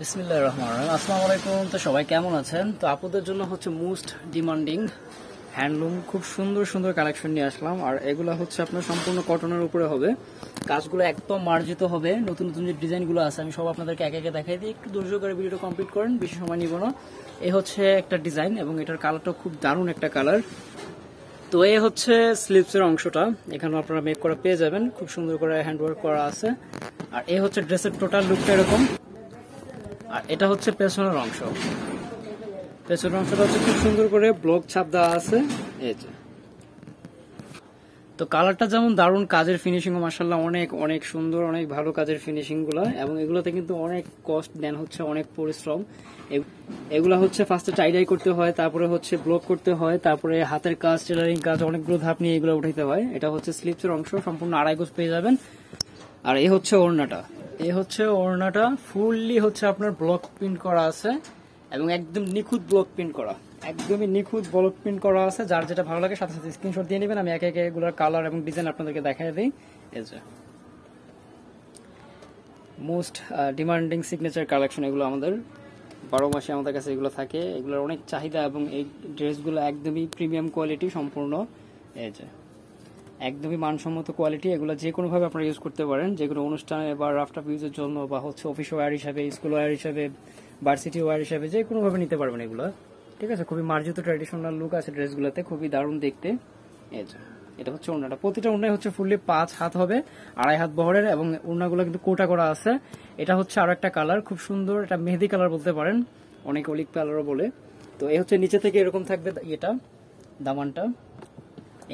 বিসমিল্লাহির রহমানির রহিম। আসসালামু আলাইকুম। তো সবাই কেমন আছেন? তো আপনাদের জন্য হচ্ছে মোস্ট ডিমান্ডিং হ্যান্ডলুম খুব সুন্দর সুন্দর কালেকশন নিয়ে আসলাম। আর এগুলো হচ্ছে আপনার সম্পূর্ণ কটনের উপরে হবে, কাজগুলো একদম মার্জিত হবে। নতুন নতুন যে ডিজাইনগুলো আছে আমি সব আপনাদেরকে একে একে দেখাই দিই, একটু ধৈর্য করে ভিডিওটা কমপ্লিট করেন, বেশি সময় নিব না। এই হচ্ছে একটা ডিজাইন এবং এটার কালারটা খুব দারুণ একটা কালার। তো এই হচ্ছে স্লিভসের অংশটা, এখানে আপনারা মেক করা পেয়ে যাবেন, খুব সুন্দর করে হ্যান্ডওয়ার্ক করা আছে। আর এই হচ্ছে ড্রেসের টোটাল লুকটা এরকম। আর এটা হচ্ছে পেছনের অংশ, পেছনের অংশটা হচ্ছে খুব সুন্দর করে ব্লক ছাপ দেওয়া আছে। এই যে তো কালারটা যেমন দারুণ, কাজের ফিনিশিং ও মাশাআল্লাহ অনেক অনেক সুন্দর, অনেক ভালো কাজের ফিনিশিং গুলো। এবং এগুলোতে কিন্তু অনেক কস্ট দেন হচ্ছে, অনেক পরিশ্রম। এগুলা হচ্ছে ফার্স্টে টাইডাই করতে হয়, তারপরে হচ্ছে ব্লক করতে হয়, তারপরে হাতের কাজ, টেলারিং কাজ, অনেকগুলো ধাপ নিয়ে এগুলো উঠাইতে হয়। এটা হচ্ছে স্লিপসের অংশ, সম্পূর্ণ 2.5 গজ পেয়ে যাবেন। আর এই হচ্ছে ওড়নাটা, এই হচ্ছে ওড়নাটা ফুললি হচ্ছে আপনার ব্লক প্রিন্ট করা আছে এবং একদম নিখুঁত ব্লক প্রিন্ট করা, একদমই নিখুঁত ব্লক প্রিন্ট করা আছে। যার যেটা ভালো লাগে সাথে সাথে স্ক্রিনশট দিয়ে নেবেন, আমি একে একে এগুলোর কালার এবং ডিজাইন আপনাদেরকে দেখাই দিই। এই যে মোস্ট ডিমান্ডিং সিগনেচার কালেকশন, এগুলো আমাদের 12 মাসে আমাদের কাছে এগুলো থাকে, এগুলোর অনেক চাহিদা এবং এই ড্রেসগুলো একদমই প্রিমিয়াম কোয়ালিটি সম্পূর্ণ। এই যে একদমই মানসম্মত কোয়ালিটি, এগুলো যে কোনোভাবে আপনারা ইউজ করতে পারেন, যে কোনো অনুষ্ঠানে বা রাফটাপ ইউজের জন্য, বা হচ্ছে অফিস ওয়্যার হিসাবে, স্কুল ওয়্যার হিসাবে, ভার্সিটি ওয়্যার হিসাবে, যে কোনোভাবে নিতে পারবেন এগুলো। ঠিক আছে, খুবই মার্জিত ট্র্যাডিশনাল লুক আছে ড্রেসগুলোতে, খুবই দারুণ দেখতে। এই যে এটা হচ্ছে ওড়নাটা, প্রতিটা ওড়নায় হচ্ছে ফুললি 5 হাত হবে, 2.5 হাত বহরের, এবং ওড়নাগুলো কিন্তু কোটা করা আছে। এটা হচ্ছে আরো একটা কালার, খুব সুন্দর, এটা মেহেদি কালার বলতে পারেন, অনেক অলিভ কালারও বলে। তো এই হচ্ছে নিচে থেকে এরকম থাকবে এটা দামানটা।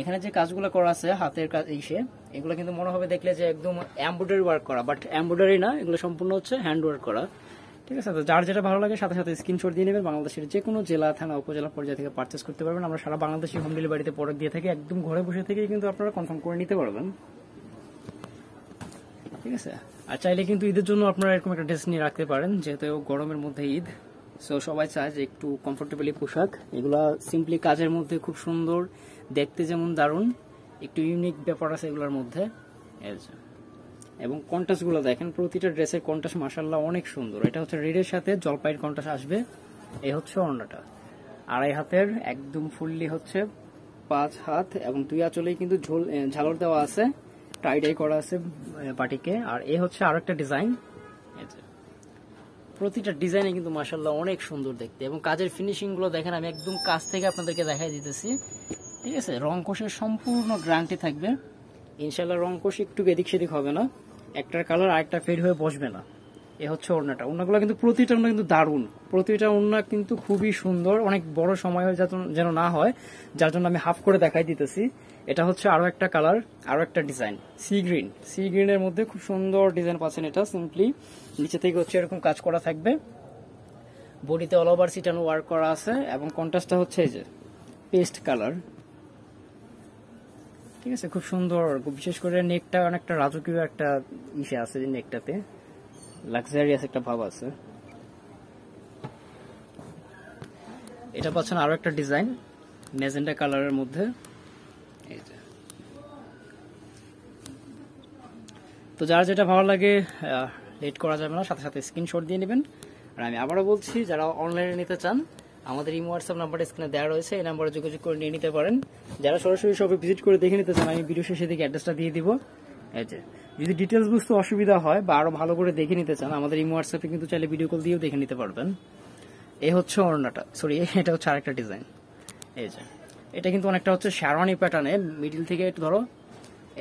এখানে যে কাজগুলো করা আছে হাতের কাজ ইসে, এগুলো কিন্তু মনে হবে দেখলে যে একদম এমব্রয়ডারি ওয়ার্ক করা, বাট এমব্রয়ডারি না, এগুলো সম্পূর্ণ হচ্ছে হ্যান্ড ওয়ার্ক করা। ঠিক আছে, তো যার যেটা ভালো লাগে সাথে সাথে স্ক্রিনশট দিয়ে নেবেন। বাংলাদেশের যে কোনো জেলা, থানা, উপজেলা পর্যায়ে থেকে পারচেস করতে পারবেন। আমরা সারা বাংলাদেশে হোম ডেলিভারিতে প্রোডাক্ট দিয়ে থাকি, একদম ঘরে বসে থেকেই কিন্তু আপনারা কনফার্ম করে নিতে পারবেন। ঠিক আছে, আর চাইলে কিন্তু ঈদের জন্য আপনারা এরকম একটা ড্রেস নিয়ে রাখতে পারেন, যেহেতু গরমের মধ্যে ঈদ, সো সবাই চায় যে একটু কমফোর্টেবলি পোশাক। এগুলা সিম্পলি কাজের মধ্যে খুব সুন্দর, দেখতে যেমন দারুণ, একটু ইউনিক ব্যাপার আছে এগুলোর মধ্যে। এবং কন্ট্রাস্টগুলো দেখেন, প্রতিটা ড্রেসের কন্ট্রাস্ট মাশাআল্লাহ অনেক সুন্দর। এটা হচ্ছে রেডের সাথে জলপাইয়ের কন্ট্রাস্ট আসবে। এই হচ্ছে ওড়নাটা, 2.5 হাতের, একদম ফুললি হচ্ছে 5 হাত, এবং 2 আঁচলেই কিন্তু ঝালর দেওয়া আছে, টাইডাই করা আছে পাটিকে। আর এই হচ্ছে আরো একটা ডিজাইন। প্রতিটা ডিজাইনে কিন্তু মাশাআল্লাহ অনেক সুন্দর দেখতে, এবং কাজের ফিনিশিং গুলো দেখেন, আমি একদম কাছ থেকে আপনাদেরকে দেখাই দিতেছি। ঠিক আছে, রংকোশের সম্পূর্ণ গ্যারান্টি থাকবে ইনশাআল্লাহ, রংকোশ একটু এদিক সেদিক হবে না, একটার কালার আরেকটা ফেড হয়ে বসবে না। এ হচ্ছে ওড়নাটা, ওড়নাগুলো কিন্তু প্রতিটা ওড়না কিন্তু দারুণ, প্রতিটা ওড়না কিন্তু খুবই সুন্দর, অনেক বড় সময় হয়ে যেন না হয়, যার জন্য আমি হাফ করে দেখাই দিতেছি। এটা হচ্ছে আরো একটা কালার, আরো একটা ডিজাইন, সি গ্রিন, সি গ্রিনের মধ্যে খুব সুন্দর ডিজাইন পাচ্ছেন। এটা সিম্পলি নিচে থেকে হচ্ছে এরকম কাজ করা থাকবে, বডিতে অল ওভার সিটানো ওয়ার্ক করা আছে, এবং কন্ট্রাস্টটা হচ্ছে এই যে পেস্ট কালার। ঠিক আছে, খুব সুন্দর, বিশেষ করে নেকটা অনেকটা রাজকীয় একটা ইসে আছে, যে নেকটাতে লাক্সারিয়াস একটা ভাব আছে। এটা পাচ্ছেন আরো একটা ডিজাইন ম্যাজেন্টা কালারের মধ্যে। এই যে তো যার যেটা ভালো লাগে লেট করা যাবে না, সাথে সাথে স্ক্রিনশট দিয়ে নেবেন। আর আমি আবারও বলছি, যারা অনলাইনে নিতে চান আমাদের ইমো হোয়াটসঅ্যাপ নাম্বারটা স্ক্রিনে দেওয়া রয়েছে, এই নাম্বারে যোগাযোগ করে নিয়ে নিতে পারেন। যারা সরাসরি শপে ভিজিট করে দেখে নিতে চান, আমি ভিডিও শেষে দিকে অ্যাড্রেসটা দিয়ে দিব। এই যে যদি ডিটেলস বুঝতে অসুবিধা হয় বা আরো ভালো করে দেখে নিতে চান, আমাদের ইমো হোয়াটসঅ্যাপে কিন্তু চাইলে ভিডিও কল দিয়েও দেখে নিতে পারবেন। এই হচ্ছে ওড়নাটা, সরি এটা হচ্ছে আরেকটা ডিজাইন। এই যে এটা কিন্তু অনেকটা হচ্ছে শেরওয়ানি প্যাটার্নে, মিডিল থেকে একটু ধরো,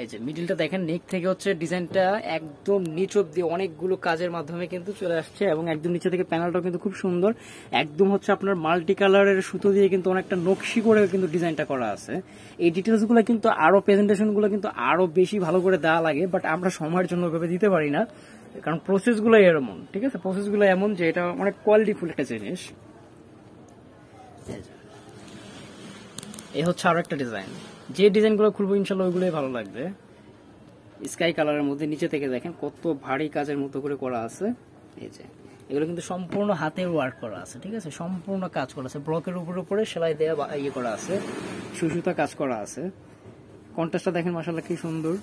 এই যে মিডিলটা দেখেন, নেক থেকে হচ্ছে ডিজাইনটা একদম নিচ অব্দি অনেকগুলো কাজের মাধ্যমে কিন্তু চলে আসছে, এবং একদম নিচে থেকে প্যানেলটাও কিন্তু খুব সুন্দর, একদম হচ্ছে আপনার মাল্টি কালারের সুতো দিয়ে কিন্তু অনেকটা নকশি করে কিন্তু ডিজাইনটা করা আছে। এই ডিটেলস গুলো কিন্তু আরো, প্রেজেন্টেশন গুলো কিন্তু আরো বেশি ভালো করে দেওয়া লাগে, বাট আমরা সময়ের জন্য ওইভাবে দিতে পারি না, কারণ প্রসেস গুলো এরকম। ঠিক আছে, প্রসেস গুলো এমন যে এটা অনেক কোয়ালিটিফুল একটা জিনিস। এই হচ্ছে আরো একটা ডিজাইন, যে ডিজাইনগুলো খুলবো ইনশাল্লাহ ওইগুলোই ভালো লাগবে। স্কাই কালারের মধ্যে নিচে থেকে দেখেন কত ভারী কাজের মতো করে করা আছে। এই যে এগুলো কিন্তু সম্পূর্ণ হাতের ওয়ার্ক করা আছে। ঠিক আছে, সম্পূর্ণ কাজ করা আছে, ব্লকের উপরে সেলাই দেওয়া ইয়ে করা আছে, সুতা কাজ করা আছে। কন্ট্রাস্টটা দেখেন মাশাআল্লাহ কি সুন্দর,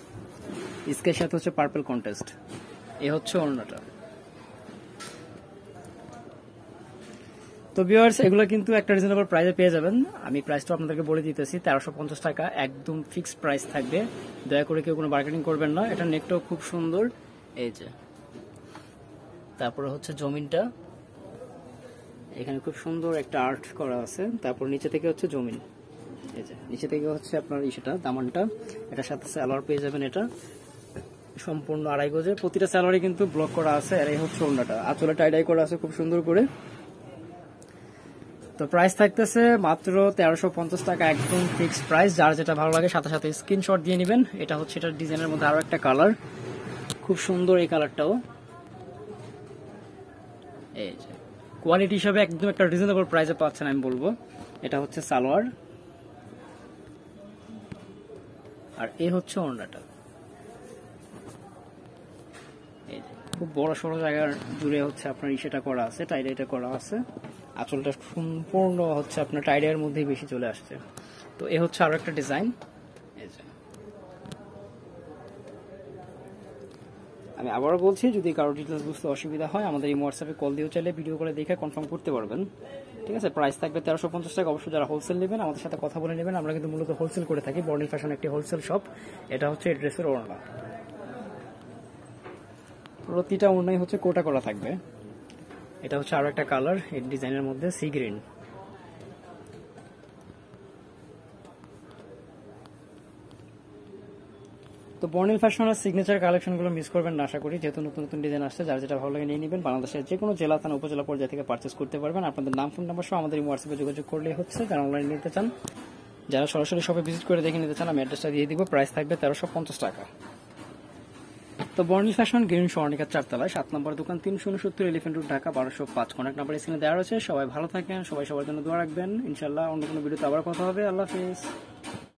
স্কাইয়ের সাথে হচ্ছে পার্পল কন্ট্রাস্ট। এ হচ্ছে ওড়নাটা, তো ভিউয়ার্স এগুলো কিন্তু একটা রিজনেবল প্রাইসে পেয়ে যাবেন। আমি প্রাইসটা আপনাদেরকে বলে দিতেছি, 1350 টাকা একদম ফিক্সড প্রাইস থাকবে। দয়া করে কেউ কোনো বার্গেনিং করবেন না। এটা নেকটাও খুব সুন্দর, এই যে। তারপরে হচ্ছে জমিনটা, এখানে খুব সুন্দর একটা আর্ট করা আছে। তারপর নিচে থেকে হচ্ছে জমিন, এই যে নিচে থেকে হচ্ছে আপনার সেটা দামানটা। এটার সাথে সালোয়ার পেয়ে যাবেন, এটা সম্পূর্ণ আড়াই গজে। প্রতিটা সালোয়ারে কিন্তু ব্লক করা আছে। আর এই হচ্ছে ওড়নাটা, আঁচলে টাইডাই করা আছে খুব সুন্দর করে। তো প্রাইস থাকতেছে মাত্র 1350 টাকা একদম ফিক্সড প্রাইস। যার যেটা ভালো লাগে সাথে সাথে স্ক্রিনশট দিয়ে নেবেন। এটা হচ্ছে এটার ডিজাইনের মধ্যে আরো একটা কালার, খুব সুন্দর এই কালারটাও। এই যে কোয়ালিটি হিসাবে একদম একটা রিজনেবল প্রাইসে পাচ্ছেন আমি বলবো। এটা হচ্ছে সালোয়ার, আর এই হচ্ছে ওড়নাটা। এই যে খুব বড় সড়ো জায়গার জুড়ে হচ্ছে আপনার সেটা করা আছে, টাইডাইটা করা আছে। আঁচলটা সম্পূর্ণ হচ্ছে আপনার টাইডাইয়ের মধ্যেই বেশি চলে আসছে। তো এ হচ্ছে আরো একটা ডিজাইন। এই যে আমি আবারও বলছি, যদি কারো ডিটেলস বুঝতে অসুবিধা হয় আমাদের এই হোয়াটসঅ্যাপে কল দিয়েও চাইলে ভিডিও করে দেখে কনফার্ম করতে পারবেন। ঠিক আছে, প্রাইস থাকবে 1350 টাকা। অবশ্যই যারা হোলসেল নেবেন আমাদের সাথে কথা বলে নেবেন। আমরা কিন্তু মূলত হোলসেল করে থাকি, বর্ণিল ফ্যাশন একটি হোলসেল শপ। এটা হচ্ছে এই ড্রেসের ওড়না, প্রতিটা ওড়নাই হচ্ছে কোটা করা থাকবে। এটা হচ্ছে আরো একটা কালার এই ডিজাইনের মধ্যে, সি গ্রিন। তো বর্ণিল ফ্যাশনের সিগনেচার কালেকশনগুলো মিস করবেন না আশা করি, যেহেতু নতুন নতুন ডিজাইন আসছে। যার যেটা ভালো লাগে নিয়ে নেবেন। বাংলাদেশের যে কোনো জেলা, থানা, উপজেলা পর্যায়ে থেকে পারচেস করতে পারবেন। আপনাদের নাম, ফোন নাম্বার সহ আমাদের হোয়াটসঅ্যাপে যোগাযোগ করলেই হচ্ছে, যারা অনলাইন নিতে চান। যারা সরাসরি শপে ভিজিট করে দেখে নিতে চান আমি অ্যাড্রেসটা দিয়ে দিব। প্রাইস থাকবে 1350 টাকা। তো বর্ণিল ফ্যাশন গ্রিন স্বর্ণিকার 4 তলায় 7 নম্বর দোকান, 369 elephant road, Dhaka 1205। Contact number স্ক্রিনে দেওয়া রয়েছে। সবাই ভালো থাকেন, সবাই সবার জন্য দোয়া রাখবেন। ইনশাআল্লাহ অন্য কোনো ভিডিওতে আবার কথা হবে। আল্লাহ হাফেজ।